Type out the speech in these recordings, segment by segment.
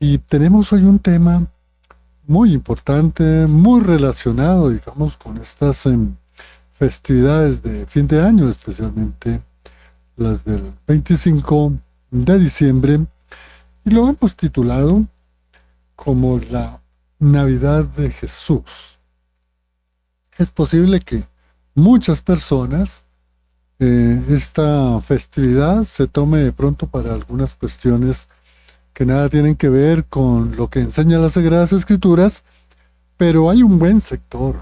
Y tenemos hoy un tema muy importante, muy relacionado, digamos, con estas festividades de fin de año, especialmente las del 25 de diciembre, y lo hemos titulado como la Navidad de Jesús. Es posible que muchas personas esta festividad se tome de pronto para algunas cuestiones que nada tienen que ver con lo que enseñan las Sagradas Escrituras, pero hay un buen sector,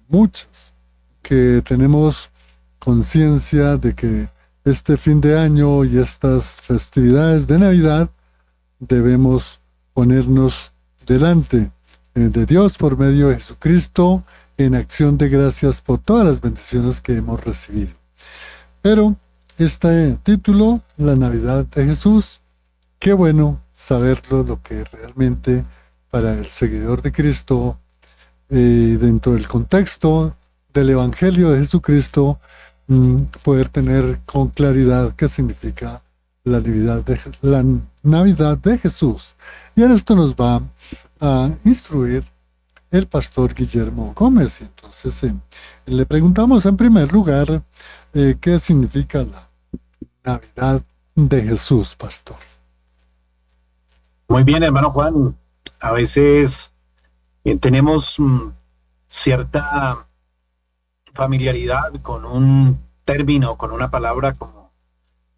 muchos, que tenemos conciencia de que este fin de año y estas festividades de Navidad debemos ponernos delante de Dios por medio de Jesucristo en acción de gracias por todas las bendiciones que hemos recibido. Pero este título, La Navidad de Jesús, qué bueno saberlo, lo que realmente para el seguidor de Cristo, dentro del contexto del Evangelio de Jesucristo, poder tener con claridad qué significa la Navidad de Jesús. Y en esto nos va a instruir el pastor Guillermo Gómez. Entonces, le preguntamos en primer lugar qué significa la Navidad de Jesús, pastor. Muy bien, hermano Juan. A veces tenemos cierta familiaridad con un término, con una palabra como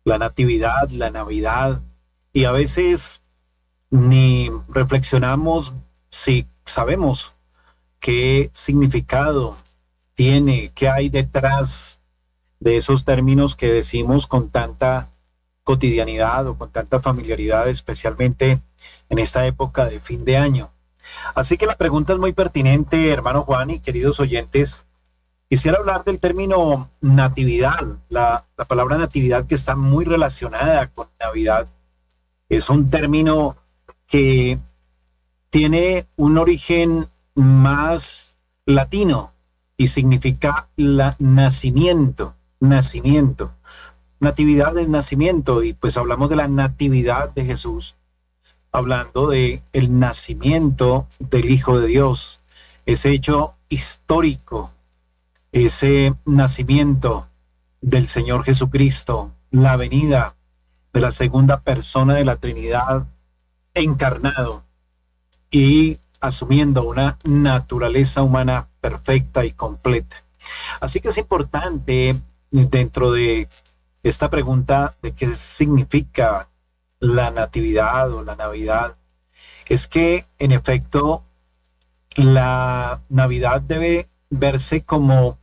la natividad, la Navidad, y a veces ni reflexionamos si sabemos qué significado tiene, qué hay detrás de esos términos que decimos con tanta cotidianidad o con tanta familiaridad, especialmente en esta época de fin de año. Así que la pregunta es muy pertinente, hermano Juan y queridos oyentes. Quisiera hablar del término natividad, la palabra natividad, que está muy relacionada con Navidad. Es un término que tiene un origen más latino y significa nacimiento. Natividad es nacimiento, y pues hablamos de la natividad de Jesús, hablando de el nacimiento del Hijo de Dios, ese hecho histórico, ese nacimiento del Señor Jesucristo, la venida de la segunda persona de la Trinidad encarnado y asumiendo una naturaleza humana perfecta y completa. Así que es importante, dentro de esta pregunta de qué significa la natividad o la Navidad, es que en efecto la Navidad debe verse como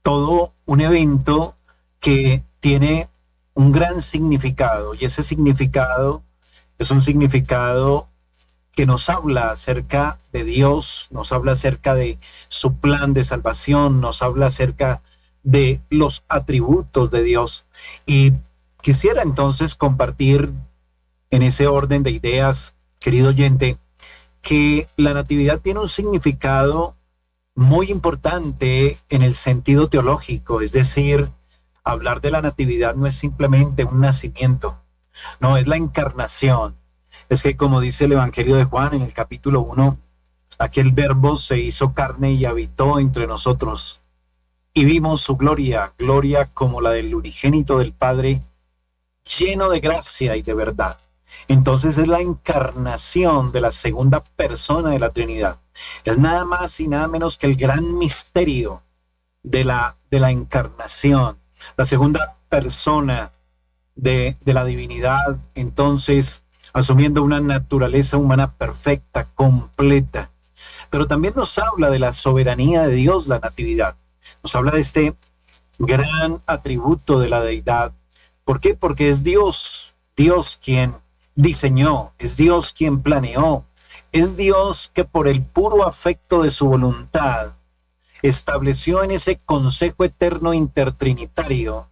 todo un evento que tiene un gran significado, y ese significado es un significado que nos habla acerca de Dios, nos habla acerca de su plan de salvación, nos habla acerca de los atributos de Dios. Y quisiera entonces compartir en ese orden de ideas, querido oyente, que la natividad tiene un significado muy importante en el sentido teológico, es decir, hablar de la natividad no es simplemente un nacimiento, no, es la encarnación. Es que, como dice el Evangelio de Juan en el capítulo 1, aquel verbo se hizo carne y habitó entre nosotros, y vimos su gloria, gloria como la del unigénito del Padre, lleno de gracia y de verdad. Entonces es la encarnación de la segunda persona de la Trinidad. Es nada más y nada menos que el gran misterio de la encarnación. La segunda persona de la divinidad, entonces, asumiendo una naturaleza humana perfecta, completa. Pero también nos habla de la soberanía de Dios, la natividad. Nos habla de este gran atributo de la deidad. ¿Por qué? Porque es Dios quien diseñó, es Dios quien planeó, es Dios que por el puro afecto de su voluntad estableció en ese consejo eterno intertrinitario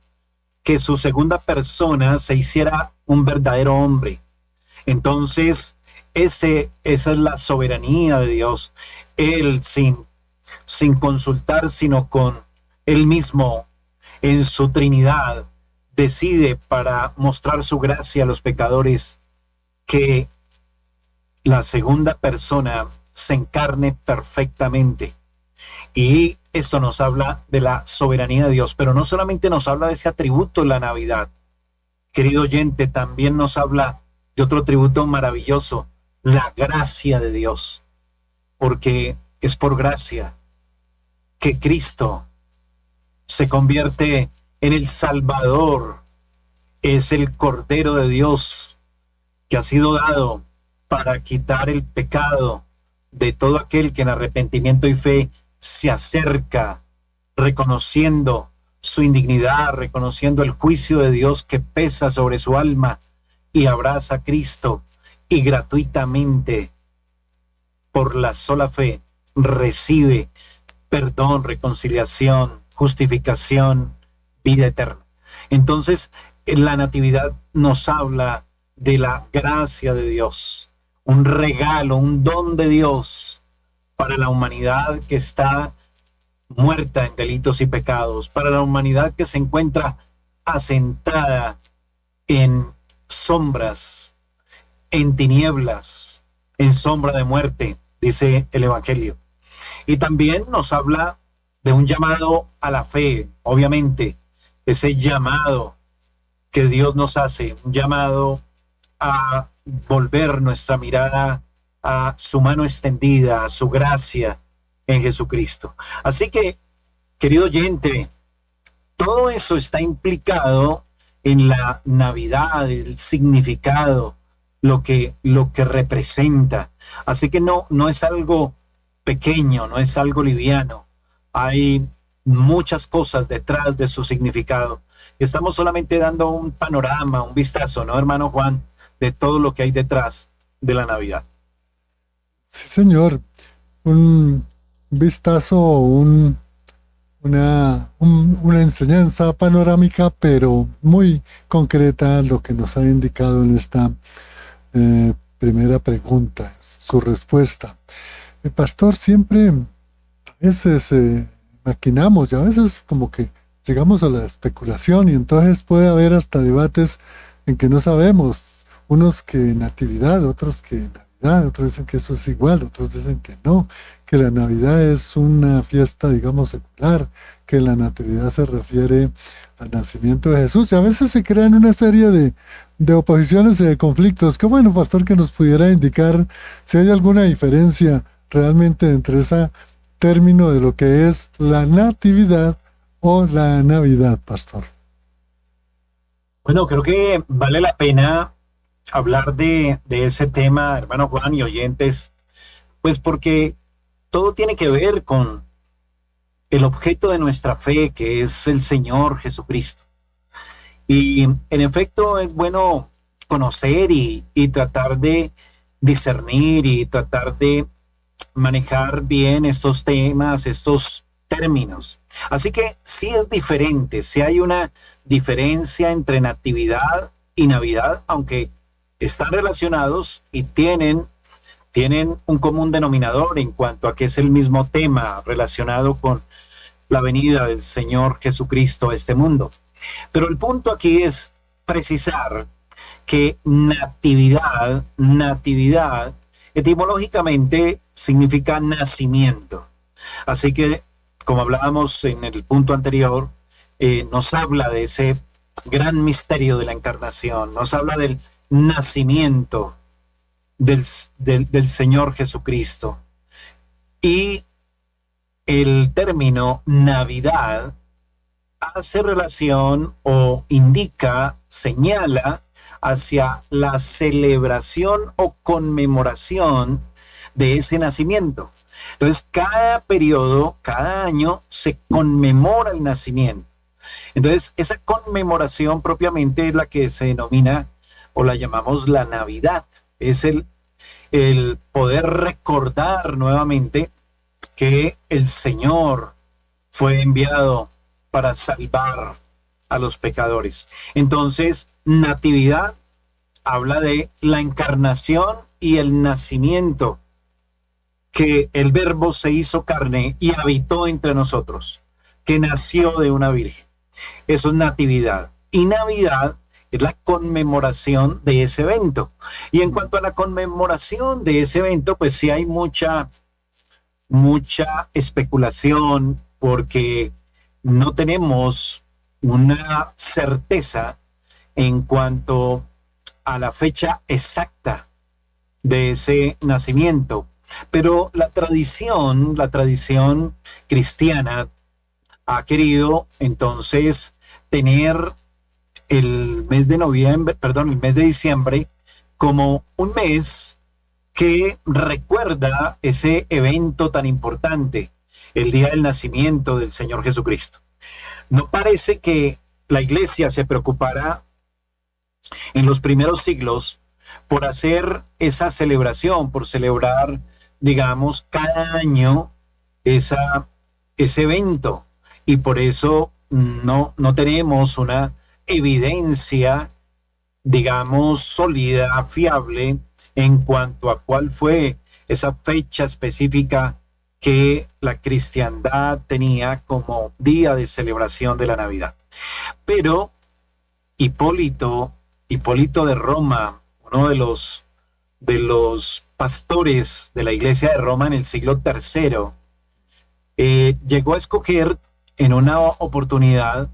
que su segunda persona se hiciera un verdadero hombre. Entonces, esa es la soberanía de Dios. Él sin consultar, sino con Él mismo en su Trinidad, decide, para mostrar su gracia a los pecadores, que la segunda persona se encarne perfectamente. Y esto nos habla de la soberanía de Dios, pero no solamente nos habla de ese atributo en la Navidad. Querido oyente, también nos habla de otro atributo maravilloso, la gracia de Dios, porque es por gracia que Cristo se convierte en el Salvador, es el Cordero de Dios que ha sido dado para quitar el pecado de todo aquel que en arrepentimiento y fe se acerca, reconociendo su indignidad, reconociendo el juicio de Dios que pesa sobre su alma y abraza a Cristo y gratuitamente por la sola fe recibe perdón, reconciliación, justificación, vida eterna. Entonces, la Natividad nos habla de la gracia de Dios, un regalo, un don de Dios para la humanidad que está muerta en delitos y pecados, para la humanidad que se encuentra asentada en sombras, en tinieblas, en sombra de muerte, dice el Evangelio. Y también nos habla de un llamado a la fe, obviamente, ese llamado que Dios nos hace, un llamado a volver nuestra mirada a su mano extendida, a su gracia en Jesucristo. Así que, querido oyente, todo eso está implicado en la Navidad, el significado, lo que representa. Así que no es algo pequeño, no es algo liviano. Hay muchas cosas detrás de su significado. Estamos solamente dando un panorama, un vistazo, ¿no, hermano Juan?, de todo lo que hay detrás de la Navidad. Sí, señor. Un vistazo, una enseñanza panorámica, pero muy concreta, lo que nos ha indicado en esta primera pregunta, su respuesta. El pastor, siempre a veces maquinamos y a veces como que llegamos a la especulación y entonces puede haber hasta debates en que no sabemos, unos que Natividad, otros que Navidad, otros dicen que eso es igual, otros dicen que no, que la Navidad es una fiesta, digamos, secular, que la Natividad se refiere al nacimiento de Jesús, y a veces se crean una serie de oposiciones y de conflictos. Qué bueno, pastor, que nos pudiera indicar si hay alguna diferencia realmente entre ese término de lo que es la Natividad o la Navidad, pastor. Bueno, creo que vale la pena hablar de ese tema, hermano Juan y oyentes, pues porque todo tiene que ver con el objeto de nuestra fe, que es el Señor Jesucristo. Y en efecto es bueno conocer y tratar de discernir y tratar de manejar bien estos temas, estos términos. Así que sí es diferente, sí hay una diferencia entre Natividad y Navidad, aunque están relacionados y tienen un común denominador en cuanto a que es el mismo tema relacionado con la venida del Señor Jesucristo a este mundo. Pero el punto aquí es precisar que natividad, etimológicamente significa nacimiento. Así que, como hablábamos en el punto anterior, nos habla de ese gran misterio de la encarnación, nos habla del nacimiento del Señor Jesucristo. Y el término Navidad hace relación o indica, señala hacia la celebración o conmemoración de ese nacimiento. Entonces, cada periodo, cada año, se conmemora el nacimiento. Entonces, esa conmemoración propiamente es la que se denomina o la llamamos la Navidad. Es el poder recordar nuevamente que el Señor fue enviado para salvar a los pecadores. Entonces, Natividad habla de la encarnación y el nacimiento, que el Verbo se hizo carne y habitó entre nosotros, que nació de una virgen. Eso es Natividad. Y Navidad es la conmemoración de ese evento. Y en cuanto a la conmemoración de ese evento, pues sí hay mucha especulación porque no tenemos una certeza en cuanto a la fecha exacta de ese nacimiento. Pero la tradición cristiana ha querido entonces tener el mes de noviembre, perdón, el mes de diciembre como un mes que recuerda ese evento tan importante, el día del nacimiento del Señor Jesucristo. No parece que la iglesia se preocupara en los primeros siglos por hacer esa celebración, por celebrar, digamos, cada año ese evento. Y por eso no tenemos una evidencia, digamos, sólida, fiable, en cuanto a cuál fue esa fecha específica que la cristiandad tenía como día de celebración de la Navidad. Pero Hipólito de Roma, uno de los pastores de la iglesia de Roma en el siglo III, llegó a escoger en una oportunidad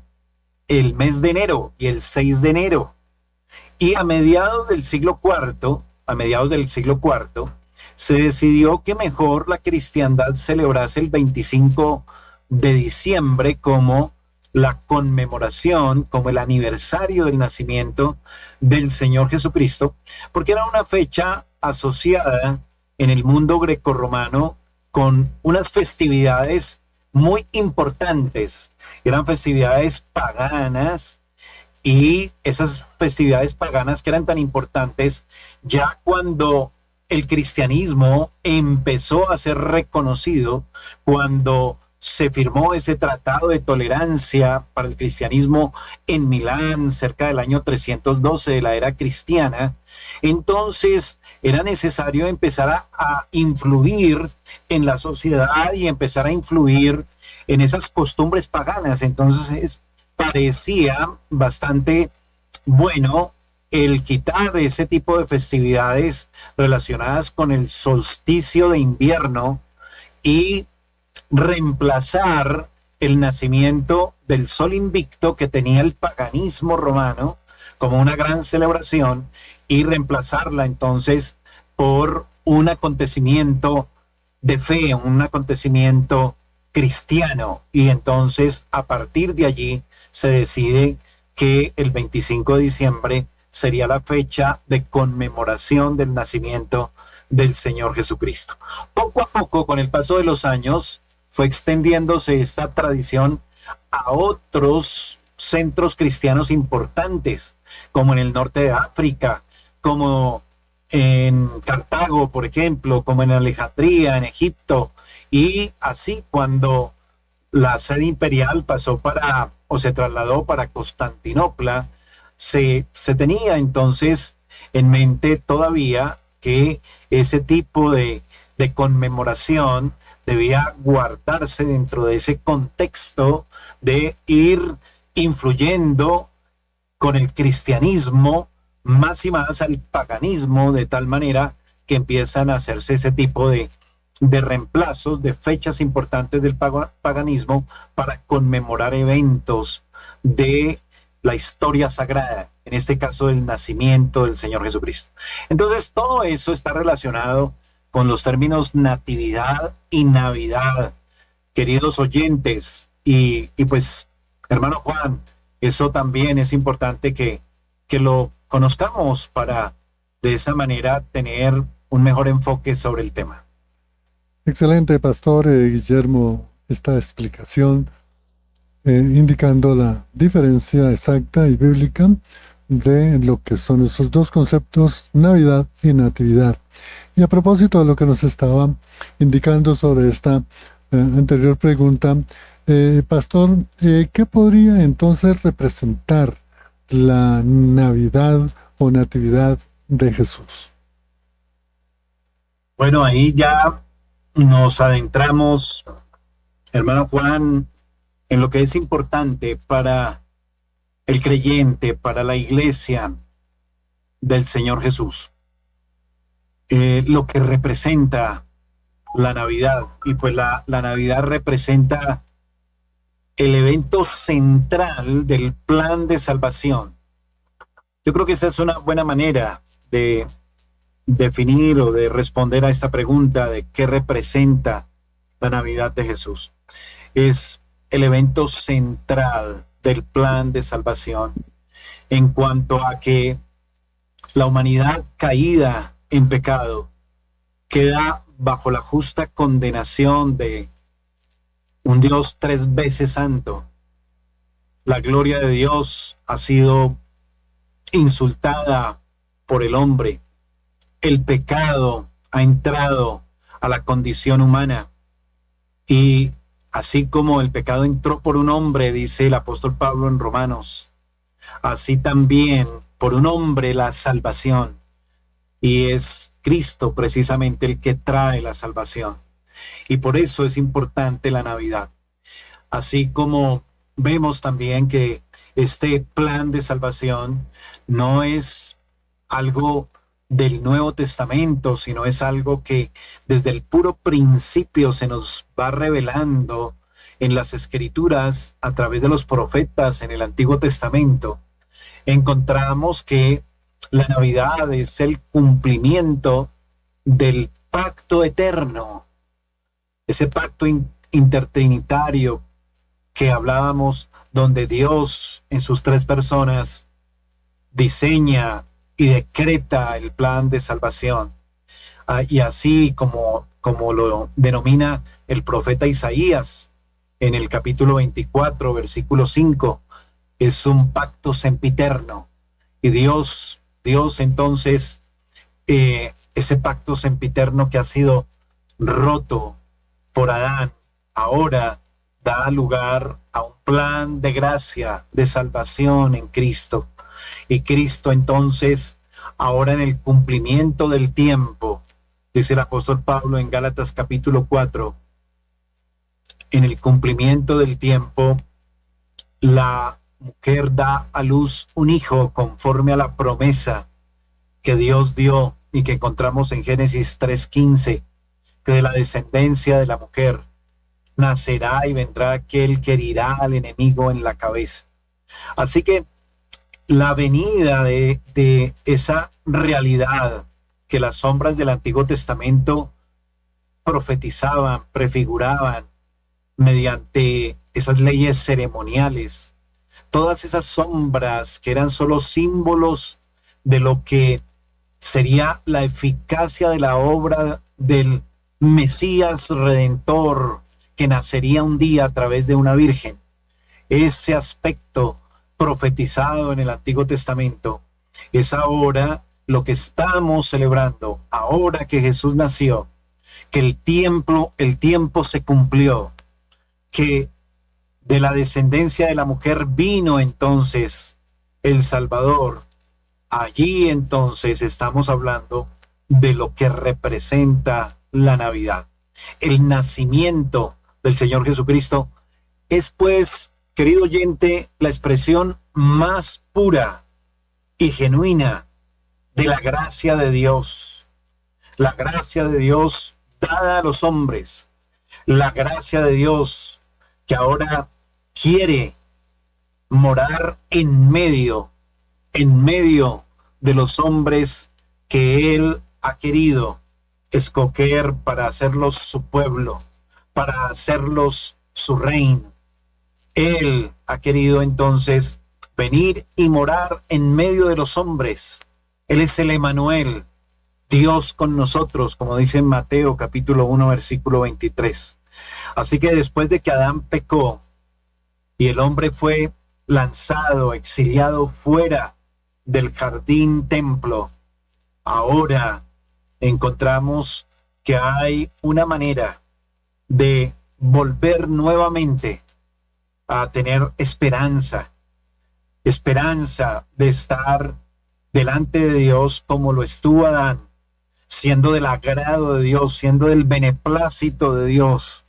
el mes de enero y el 6 de enero. Y a mediados del siglo IV, se decidió que mejor la cristiandad celebrase el 25 de diciembre como la conmemoración, como el aniversario del nacimiento del Señor Jesucristo, porque era una fecha asociada en el mundo grecorromano con unas festividades muy importantes. Eran festividades paganas, y esas festividades paganas que eran tan importantes, ya cuando el cristianismo empezó a ser reconocido, cuando se firmó ese tratado de tolerancia para el cristianismo en Milán, cerca del año 312 de la era cristiana, entonces era necesario empezar a influir en la sociedad y empezar a influir en esas costumbres paganas. Entonces parecía bastante bueno el quitar ese tipo de festividades relacionadas con el solsticio de invierno y reemplazar el nacimiento del sol invicto que tenía el paganismo romano como una gran celebración, y reemplazarla entonces por un acontecimiento de fe, un acontecimiento cristiano. Y entonces a partir de allí se decide que el 25 de diciembre sería la fecha de conmemoración del nacimiento del Señor Jesucristo. Poco a poco, con el paso de los años, fue extendiéndose esta tradición a otros centros cristianos importantes, como en el norte de África, como en Cartago, por ejemplo, como en Alejandría, en Egipto, y así cuando la sede imperial pasó o se trasladó para Constantinopla, se tenía entonces en mente todavía que ese tipo de conmemoración debía guardarse dentro de ese contexto de ir influyendo con el cristianismo más y más al paganismo, de tal manera que empiezan a hacerse ese tipo de reemplazos de fechas importantes del paganismo para conmemorar eventos de la historia sagrada, en este caso el nacimiento del Señor Jesucristo. Entonces todo eso está relacionado con los términos natividad y navidad, queridos oyentes, y pues, hermano Juan, eso también es importante que lo conozcamos para de esa manera tener un mejor enfoque sobre el tema. Excelente, Pastor Guillermo, esta explicación indicando la diferencia exacta y bíblica de lo que son esos dos conceptos, Navidad y Natividad. Y a propósito de lo que nos estaba indicando sobre esta anterior pregunta, Pastor, ¿qué podría entonces representar la Navidad o Natividad de Jesús? Bueno, ahí ya nos adentramos, hermano Juan, en lo que es importante para el creyente, para la iglesia del Señor Jesús, lo que representa la Navidad. Y pues la Navidad representa el evento central del plan de salvación. Yo creo que esa es una buena manera de definir o de responder a esta pregunta de qué representa la Navidad de Jesús. Es el evento central del plan de salvación en cuanto a que la humanidad caída en pecado queda bajo la justa condenación de un Dios 3 veces santo. La gloria de Dios ha sido insultada por el hombre. El pecado ha entrado a la condición humana. Y así como el pecado entró por un hombre, dice el apóstol Pablo en Romanos, así también por un hombre la salvación. Y es Cristo precisamente el que trae la salvación. Y por eso es importante la Navidad. Así como vemos también que este plan de salvación no es algo del Nuevo Testamento, sino es algo que desde el puro principio se nos va revelando en las Escrituras a través de los profetas en el Antiguo Testamento. Encontramos que la Navidad es el cumplimiento del pacto eterno, ese pacto intertrinitario que hablábamos, donde Dios en sus 3 personas diseña y decreta el plan de salvación. Y así como lo denomina el profeta Isaías en el capítulo 24, versículo 5, es un pacto sempiterno. Y Dios entonces, ese pacto sempiterno que ha sido roto por Adán, ahora da lugar a un plan de gracia, de salvación en Cristo. Y Cristo entonces, ahora en el cumplimiento del tiempo, dice el apóstol Pablo en Gálatas capítulo 4, en el cumplimiento del tiempo, la mujer da a luz un hijo conforme a la promesa que Dios dio y que encontramos en Génesis 3:15, que de la descendencia de la mujer nacerá y vendrá aquel que herirá al enemigo en la cabeza. Así que la venida de esa realidad que las sombras del Antiguo Testamento profetizaban, prefiguraban mediante esas leyes ceremoniales, todas esas sombras que eran solo símbolos de lo que sería la eficacia de la obra del Mesías Redentor que nacería un día a través de una virgen. Ese aspecto profetizado en el Antiguo Testamento es ahora lo que estamos celebrando, ahora que Jesús nació, que el tiempo se cumplió, que de la descendencia de la mujer vino entonces el Salvador. Allí entonces estamos hablando de lo que representa la Navidad. El nacimiento del Señor Jesucristo es, pues, querido oyente, la expresión más pura y genuina de la gracia de Dios. La gracia de Dios dada a los hombres. La gracia de Dios que ahora quiere morar en medio de los hombres que Él ha querido escoger para hacerlos su pueblo, para hacerlos su reino. Él ha querido entonces venir y morar en medio de los hombres. Él es el Emanuel, Dios con nosotros, como dice en Mateo capítulo 1, versículo 23. Así que después de que Adán pecó y el hombre fue lanzado, exiliado fuera del jardín templo, ahora encontramos que hay una manera de volver nuevamente a tener esperanza de estar delante de Dios como lo estuvo Adán, siendo del agrado de Dios, siendo del beneplácito de Dios.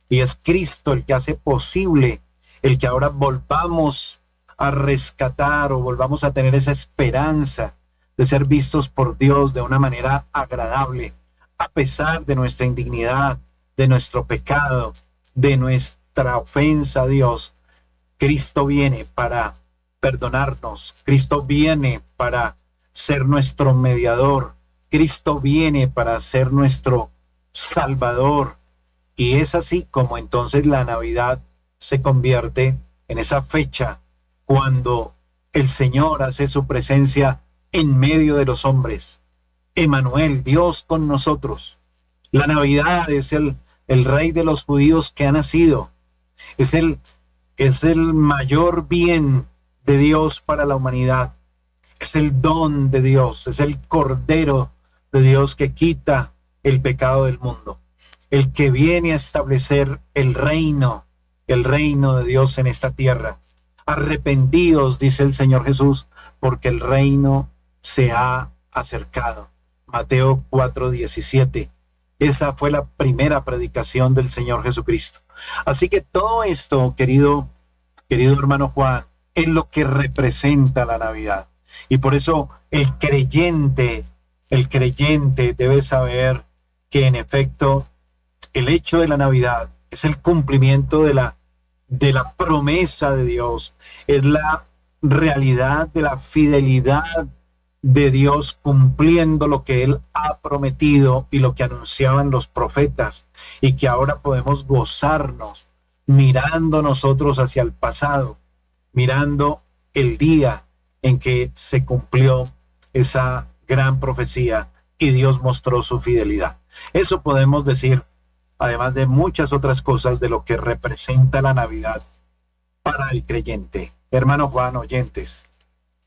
Y es Cristo el que hace posible el que ahora volvamos a rescatar o volvamos a tener esa esperanza de ser vistos por Dios de una manera agradable, a pesar de nuestra indignidad, de nuestro pecado, de nuestra ofensa a Dios. Cristo viene para perdonarnos, Cristo viene para ser nuestro mediador, Cristo viene para ser nuestro Salvador. Y es así como entonces la Navidad se convierte en esa fecha cuando el Señor hace su presencia en medio de los hombres. Emmanuel, Dios con nosotros. La Navidad es el Rey de los judíos que ha nacido. Es el mayor bien de Dios para la humanidad. Es el don de Dios, es el Cordero de Dios que quita el pecado del mundo. El que viene a establecer el reino de Dios en esta tierra. Arrepentidos, dice el Señor Jesús, porque el reino se ha acercado. Mateo 4:17. Esa fue la primera predicación del Señor Jesucristo. Así que todo esto, querido hermano Juan, es lo que representa la Navidad. Y por eso el creyente debe saber que en efecto el hecho de la Navidad es el cumplimiento de la promesa de Dios, es la realidad de la fidelidad de Dios cumpliendo lo que Él ha prometido y lo que anunciaban los profetas, y que ahora podemos gozarnos mirando nosotros hacia el pasado, mirando el día en que se cumplió esa gran profecía y Dios mostró su fidelidad. Eso podemos decir, además de muchas otras cosas, de lo que representa la Navidad para el creyente. Hermano Juan, oyentes.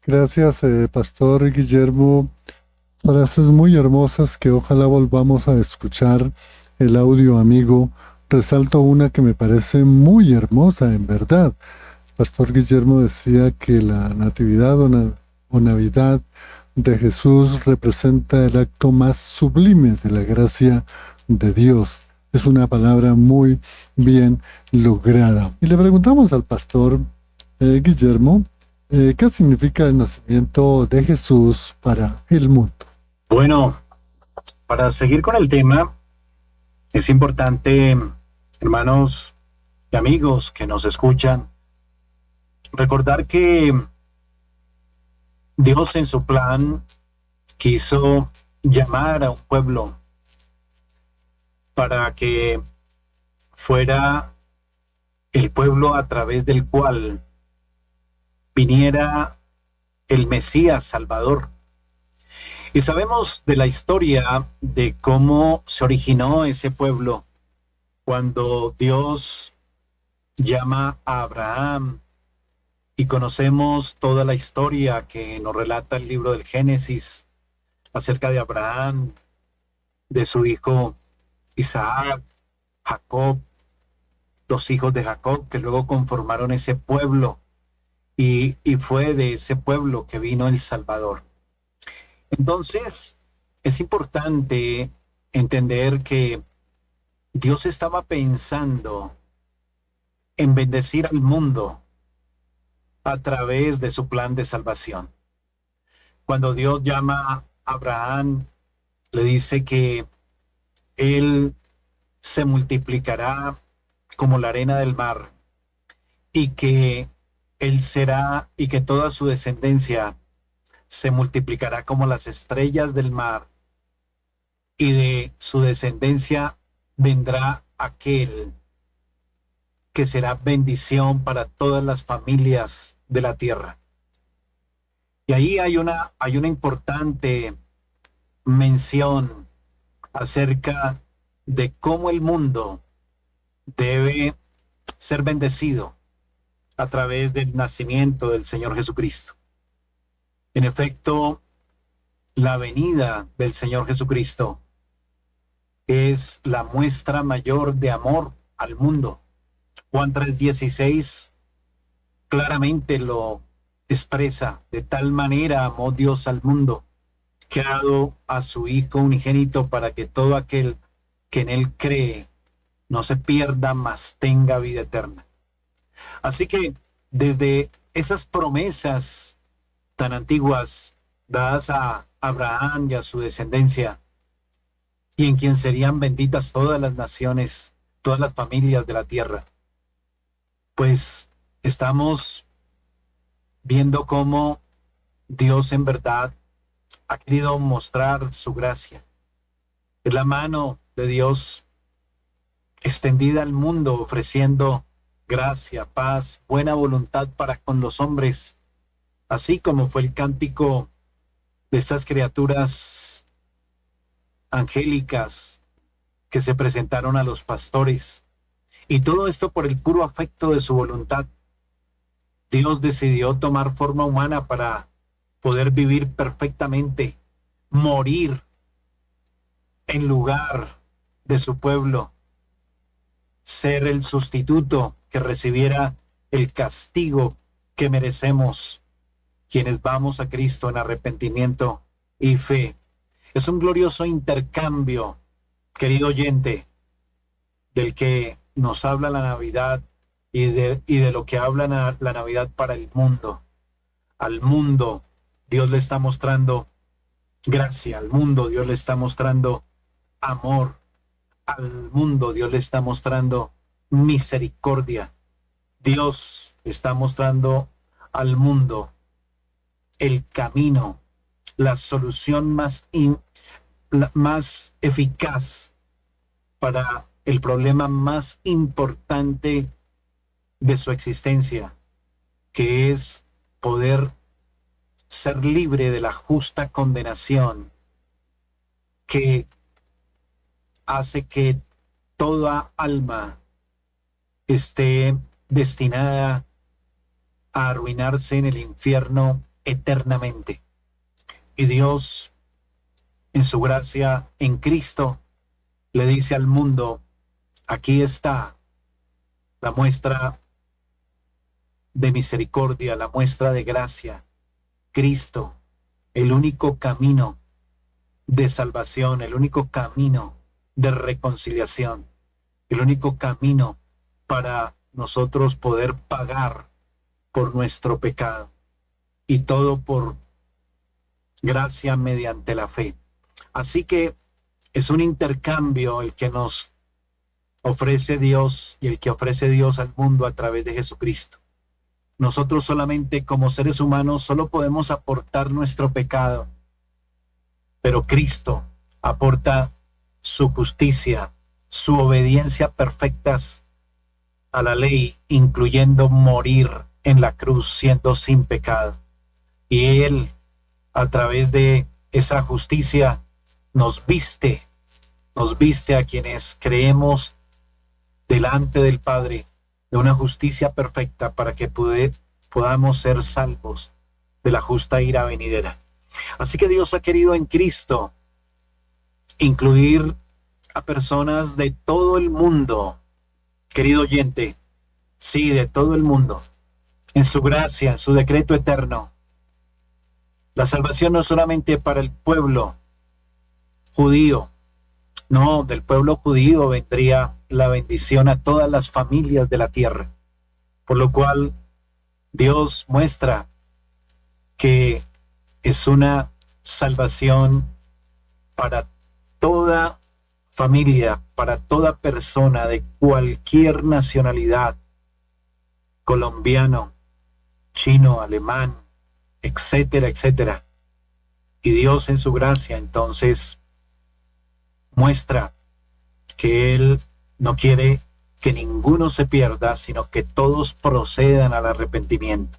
Gracias, Pastor Guillermo. Frases muy hermosas que ojalá volvamos a escuchar el audio, amigo. Resalto una que me parece muy hermosa, en verdad. Pastor Guillermo decía que la Natividad o Navidad de Jesús representa el acto más sublime de la gracia de Dios. Es una palabra muy bien lograda. Y le preguntamos al pastor Guillermo, ¿qué significa el nacimiento de Jesús para el mundo? Bueno, para seguir con el tema, es importante, hermanos y amigos que nos escuchan, recordar que Dios en su plan quiso llamar a un pueblo para que fuera el pueblo a través del cual viniera el Mesías Salvador. Y sabemos de la historia de cómo se originó ese pueblo cuando Dios llama a Abraham, y conocemos toda la historia que nos relata el libro del Génesis acerca de Abraham, de su hijo Isaac, Jacob, los hijos de Jacob que luego conformaron ese pueblo, y fue de ese pueblo que vino el Salvador. Entonces, es importante entender que Dios estaba pensando en bendecir al mundo a través de su plan de salvación. Cuando Dios llama a Abraham, le dice que él se multiplicará como la arena del mar, y que él será, y que toda su descendencia se multiplicará como las estrellas del mar, y de su descendencia vendrá aquel que será bendición para todas las familias de la tierra. Y ahí hay una importante mención acerca de cómo el mundo debe ser bendecido a través del nacimiento del Señor Jesucristo. En efecto, la venida del Señor Jesucristo es la muestra mayor de amor al mundo. Juan 3:16 claramente lo expresa: de tal manera amó Dios al mundo, que ha dado a su Hijo unigénito, para que todo aquel que en él cree no se pierda, mas tenga vida eterna. Así que desde esas promesas tan antiguas dadas a Abraham y a su descendencia, y en quien serían benditas todas las naciones, todas las familias de la tierra. Pues estamos viendo cómo Dios en verdad ha querido mostrar su gracia. Es la mano de Dios extendida al mundo, ofreciendo gracia, paz, buena voluntad para con los hombres, así como fue el cántico de estas criaturas angélicas que se presentaron a los pastores. Y todo esto por el puro afecto de su voluntad. Dios decidió tomar forma humana para poder vivir perfectamente, morir en lugar de su pueblo, ser el sustituto que recibiera el castigo que merecemos quienes vamos a Cristo en arrepentimiento y fe. Es un glorioso intercambio, querido oyente, del que nos habla la Navidad y de lo que habla la Navidad para el mundo. Al mundo Dios le está mostrando gracia, al mundo Dios le está mostrando amor, al mundo Dios le está mostrando misericordia. Dios está mostrando al mundo el camino, la solución más eficaz para el problema más importante de su existencia, que es poder ser libre de la justa condenación que hace que toda alma esté destinada a arruinarse en el infierno eternamente. Y Dios, en su gracia en Cristo, le dice al mundo: aquí está la muestra de misericordia, la muestra de gracia. Cristo, el único camino de salvación, el único camino de reconciliación, el único camino para nosotros poder pagar por nuestro pecado, y todo por gracia mediante la fe. Así que es un intercambio el que nos ofrece Dios y el que ofrece Dios al mundo a través de Jesucristo. Nosotros solamente como seres humanos solo podemos aportar nuestro pecado, pero Cristo aporta su justicia, su obediencia perfectas a la ley, incluyendo morir en la cruz siendo sin pecado. Y Él, a través de esa justicia, nos viste a quienes creemos delante del Padre de una justicia perfecta para que podamos ser salvos de la justa ira venidera. Así que Dios ha querido en Cristo incluir a personas de todo el mundo, querido oyente, sí, de todo el mundo, en su gracia, en su decreto eterno. La salvación no es solamente para el pueblo judío, no, del pueblo judío vendría la bendición a todas las familias de la tierra, por lo cual Dios muestra que es una salvación para toda familia, para toda persona de cualquier nacionalidad, colombiano, chino, alemán, etcétera, etcétera. Y Dios en su gracia entonces muestra que Él no quiere que ninguno se pierda, sino que todos procedan al arrepentimiento.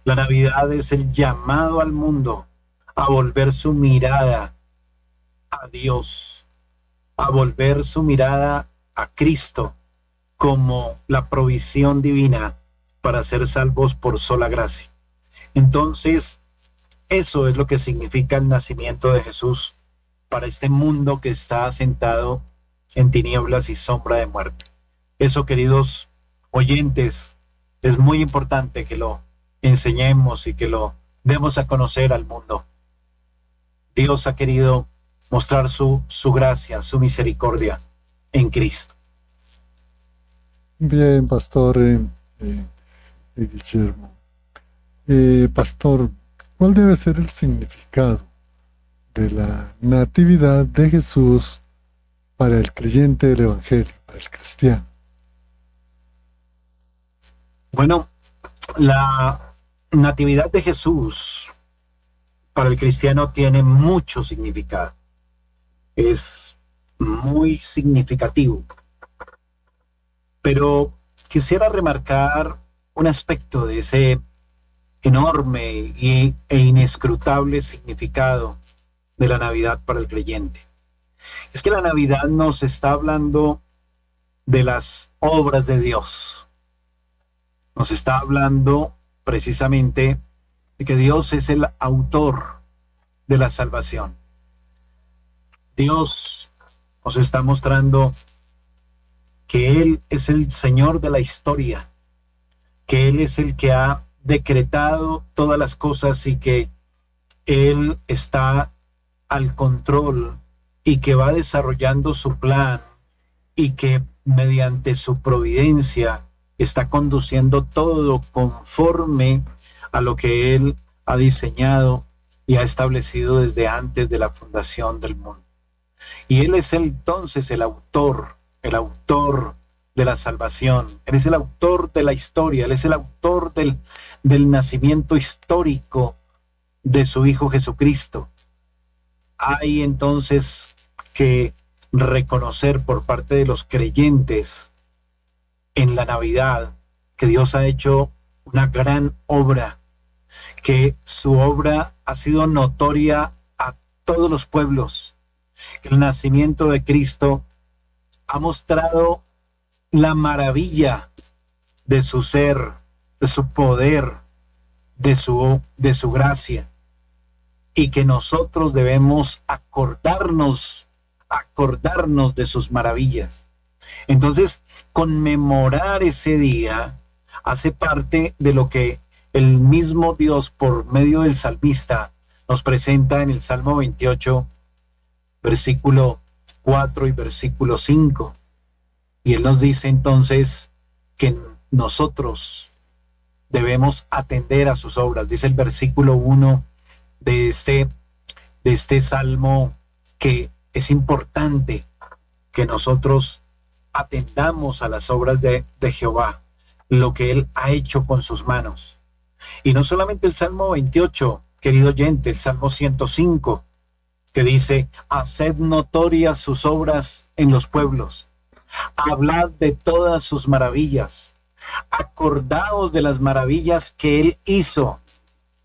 La Navidad es el llamado al mundo a volver su mirada a Dios, a volver su mirada a Cristo como la provisión divina para ser salvos por sola gracia. Entonces, eso es lo que significa el nacimiento de Jesús para este mundo que está asentado en tinieblas y sombra de muerte. Eso, queridos oyentes, es muy importante que lo enseñemos y que lo demos a conocer al mundo. Dios ha querido mostrar su gracia, su misericordia en Cristo. Bien, pastor Guillermo. Pastor, ¿cuál debe ser el significado de la natividad de Jesús para el creyente del Evangelio, para el cristiano? Bueno, la natividad de Jesús para el cristiano tiene mucho significado. Es muy significativo. Pero quisiera remarcar un aspecto de ese enorme e inescrutable significado de la Navidad para el creyente. Es que la Navidad nos está hablando de las obras de Dios. Nos está hablando precisamente de que Dios es el autor de la salvación. Dios nos está mostrando que Él es el Señor de la historia, que Él es el que ha decretado todas las cosas y que Él está al control y que va desarrollando su plan y que mediante su providencia está conduciendo todo conforme a lo que Él ha diseñado y ha establecido desde antes de la fundación del mundo. Y Él es entonces el autor de la salvación. Él es el autor de la historia, Él es el autor del nacimiento histórico de su Hijo Jesucristo. Hay entonces que reconocer por parte de los creyentes en la Navidad que Dios ha hecho una gran obra, que su obra ha sido notoria a todos los pueblos, que el nacimiento de Cristo ha mostrado la maravilla de su ser, de su poder, de su gracia, y que nosotros debemos acordarnos de sus maravillas. Entonces, conmemorar ese día hace parte de lo que el mismo Dios, por medio del salmista, nos presenta en el Salmo 28, versículo 4 y versículo 5. Y Él nos dice entonces que nosotros debemos atender a sus obras. Dice el versículo 1 de este Salmo que es importante que nosotros atendamos a las obras de Jehová, lo que Él ha hecho con sus manos. Y no solamente el Salmo 28, querido oyente, el Salmo 105, que dice: haced notorias sus obras en los pueblos, hablad de todas sus maravillas, acordaos de las maravillas que Él hizo,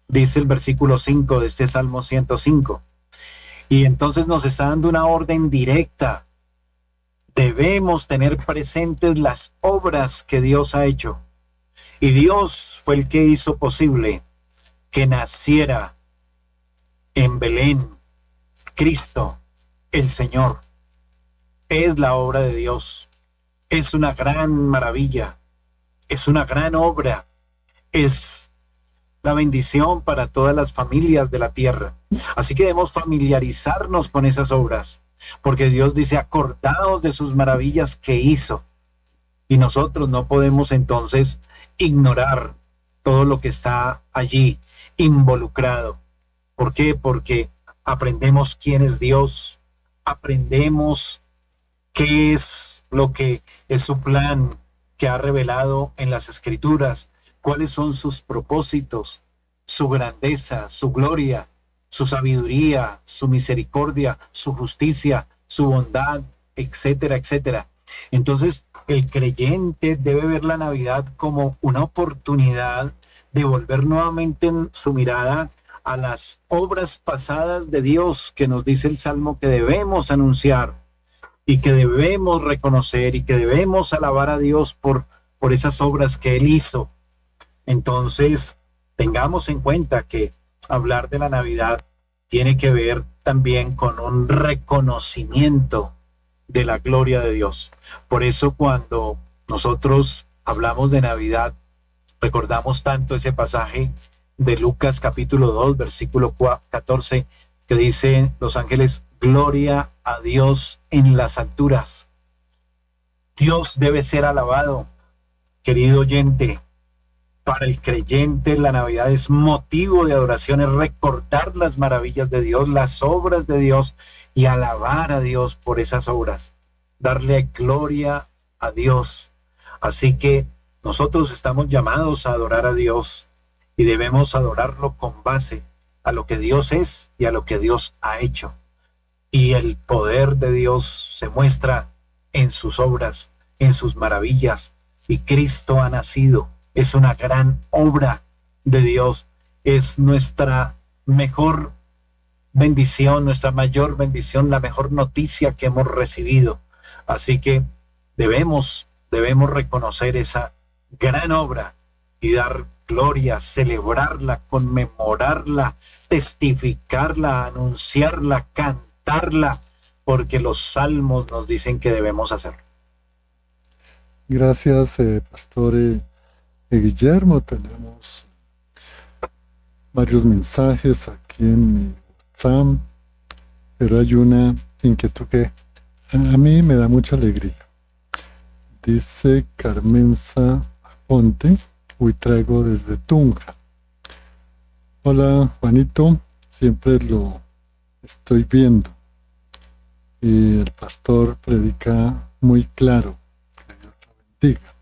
dice el versículo 5 de este Salmo 105. Y entonces nos está dando una orden directa. Debemos tener presentes las obras que Dios ha hecho. Y Dios fue el que hizo posible que naciera en Belén Cristo, el Señor. Es la obra de Dios. Es una gran maravilla. Es una gran obra. Es la bendición para todas las familias de la tierra. Así que debemos familiarizarnos con esas obras, porque Dios dice: acordaos de sus maravillas que hizo. Y nosotros no podemos entonces ignorar todo lo que está allí involucrado. ¿Por qué? Porque aprendemos quién es Dios, aprendemos qué es lo que es su plan que ha revelado en las Escrituras, cuáles son sus propósitos, su grandeza, su gloria, su sabiduría, su misericordia, su justicia, su bondad, etcétera, etcétera. Entonces, el creyente debe ver la Navidad como una oportunidad de volver nuevamente su mirada a las obras pasadas de Dios, que nos dice el Salmo que debemos anunciar y que debemos reconocer y que debemos alabar a Dios por esas obras que Él hizo. Entonces, tengamos en cuenta que hablar de la Navidad tiene que ver también con un reconocimiento de la gloria de Dios. Por eso, cuando nosotros hablamos de Navidad, recordamos tanto ese pasaje de Lucas capítulo 2, versículo 14, que dice los ángeles: gloria a Dios en las alturas. Dios debe ser alabado, querido oyente. Para el creyente, la Navidad es motivo de adoración, es recordar las maravillas de Dios, las obras de Dios y alabar a Dios por esas obras, darle gloria a Dios. Así que nosotros estamos llamados a adorar a Dios y debemos adorarlo con base a lo que Dios es y a lo que Dios ha hecho. Y el poder de Dios se muestra en sus obras, en sus maravillas, y Cristo ha nacido. Es una gran obra de Dios, es nuestra mejor bendición, nuestra mayor bendición, la mejor noticia que hemos recibido. Así que debemos reconocer esa gran obra y dar gloria, celebrarla, conmemorarla, testificarla, anunciarla, cantarla, porque los salmos nos dicen que debemos hacerlo. Gracias, Pastor Guillermo. Tenemos varios mensajes aquí en mi WhatsApp, pero hay una inquietud que a mí me da mucha alegría. Dice Carmenza Ponte, hoy traigo desde Tunja. Hola Juanito, siempre lo estoy viendo y el pastor predica muy claro. Que Dios lo bendiga.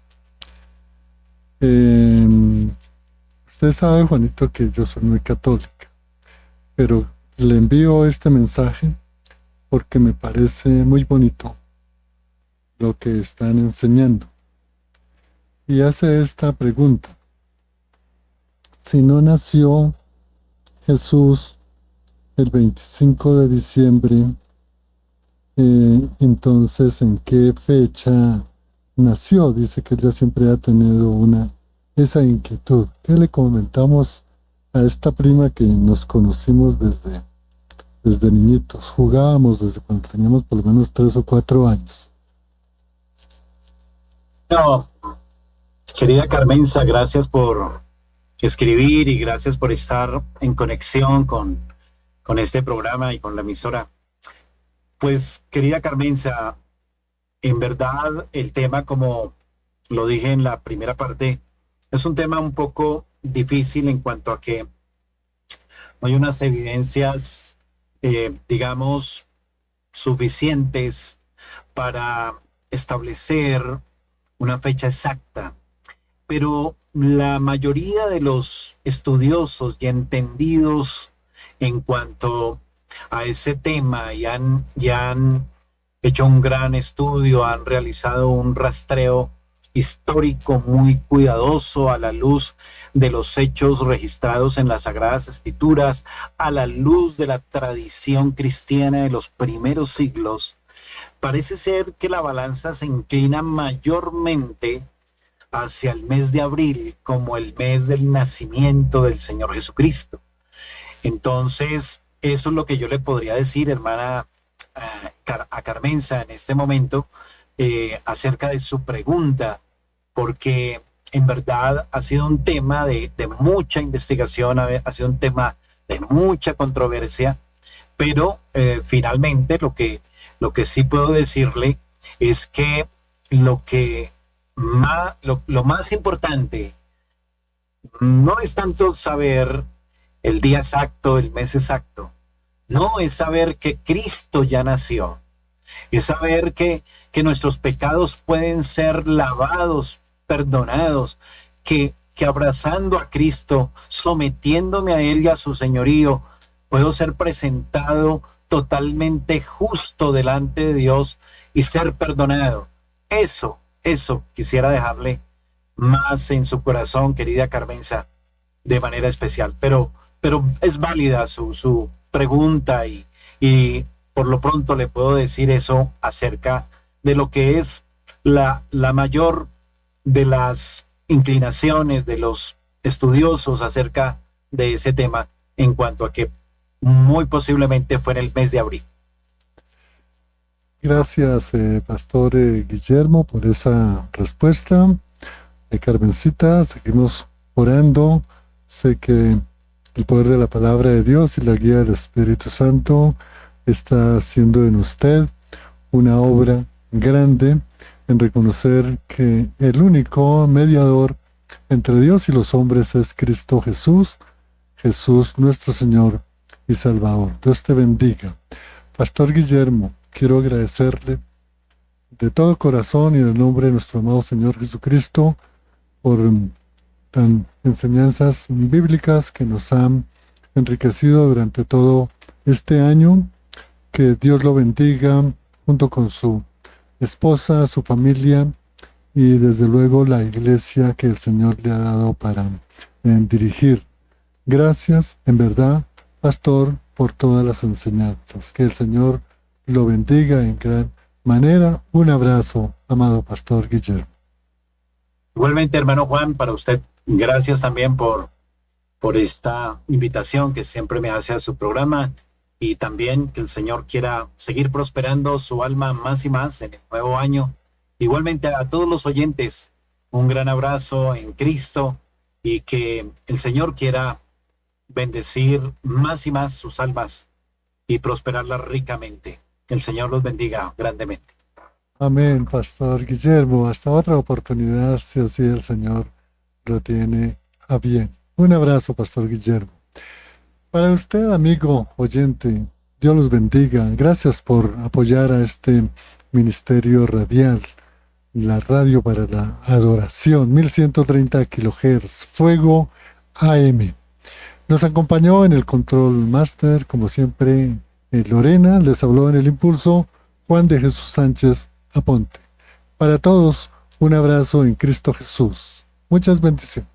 Usted sabe, Juanito, que yo soy muy católica, pero le envío este mensaje porque me parece muy bonito lo que están enseñando. Y hace esta pregunta: si no nació Jesús el 25 de diciembre, entonces ¿en qué fecha nació? Dice que ella siempre ha tenido esa inquietud. ¿Qué le comentamos a esta prima que nos conocimos desde niñitos? Jugábamos desde cuando teníamos por lo menos 3 o 4 años. No, querida Carmenza, gracias por escribir y gracias por estar en conexión con este programa y con la emisora. Pues, querida Carmenza, en verdad el tema, como lo dije en la primera parte, es un tema un poco difícil en cuanto a que no hay unas evidencias, digamos, suficientes para establecer una fecha exacta, pero la mayoría de los estudiosos y entendidos en cuanto a ese tema y han hecho un gran estudio, han realizado un rastreo histórico muy cuidadoso a la luz de los hechos registrados en las Sagradas Escrituras, a la luz de la tradición cristiana de los primeros siglos. Parece ser que la balanza se inclina mayormente hacia el mes de abril como el mes del nacimiento del Señor Jesucristo. Entonces, eso es lo que yo le podría decir, hermana, a Carmenza en este momento, acerca de su pregunta, porque en verdad ha sido un tema de mucha investigación, ha sido un tema de mucha controversia, pero finalmente lo que sí puedo decirle es que lo más importante no es tanto saber el día exacto, el mes exacto, no, es saber que Cristo ya nació, es saber que nuestros pecados pueden ser lavados, perdonados, que abrazando a Cristo, sometiéndome a Él y a su señorío, puedo ser presentado totalmente justo delante de Dios y ser perdonado. Eso quisiera dejarle más en su corazón, querida Carmenza, de manera especial. Pero es válida su pregunta y por lo pronto le puedo decir eso acerca de lo que es la mayor de las inclinaciones de los estudiosos acerca de ese tema, en cuanto a que muy posiblemente fuera el mes de abril. Gracias, Pastor Guillermo, por esa respuesta. Carmencita, seguimos orando. Sé que el poder de la palabra de Dios y la guía del Espíritu Santo está haciendo en usted una obra grande en reconocer que el único mediador entre Dios y los hombres es Cristo Jesús, Jesús nuestro Señor y Salvador. Dios te bendiga. Pastor Guillermo, quiero agradecerle de todo corazón y en el nombre de nuestro amado Señor Jesucristo por tan enseñanzas bíblicas que nos han enriquecido durante todo este año. Que Dios lo bendiga junto con su esposa, su familia y desde luego la iglesia que el Señor le ha dado para dirigir. Gracias, en verdad, pastor, por todas las enseñanzas. Que el Señor lo bendiga en gran manera. Un abrazo, amado pastor Guillermo. Igualmente, hermano Juan, para usted, gracias también por esta invitación que siempre me hace a su programa, y también que el Señor quiera seguir prosperando su alma más y más en el nuevo año. Igualmente a todos los oyentes, un gran abrazo en Cristo, y que el Señor quiera bendecir más y más sus almas y prosperarlas ricamente. Que el Señor los bendiga grandemente. Amén, pastor Guillermo. Hasta otra oportunidad, si así el Señor lo tiene a bien. Un abrazo, pastor Guillermo. Para usted, amigo oyente, Dios los bendiga. Gracias por apoyar a este ministerio radial, la radio para la adoración, 1130 kHz, Fuego AM. Nos acompañó en el Control Master, como siempre, Lorena. Les habló en el impulso Juan de Jesús Sánchez Aponte. Para todos, un abrazo en Cristo Jesús. Muchas bendiciones.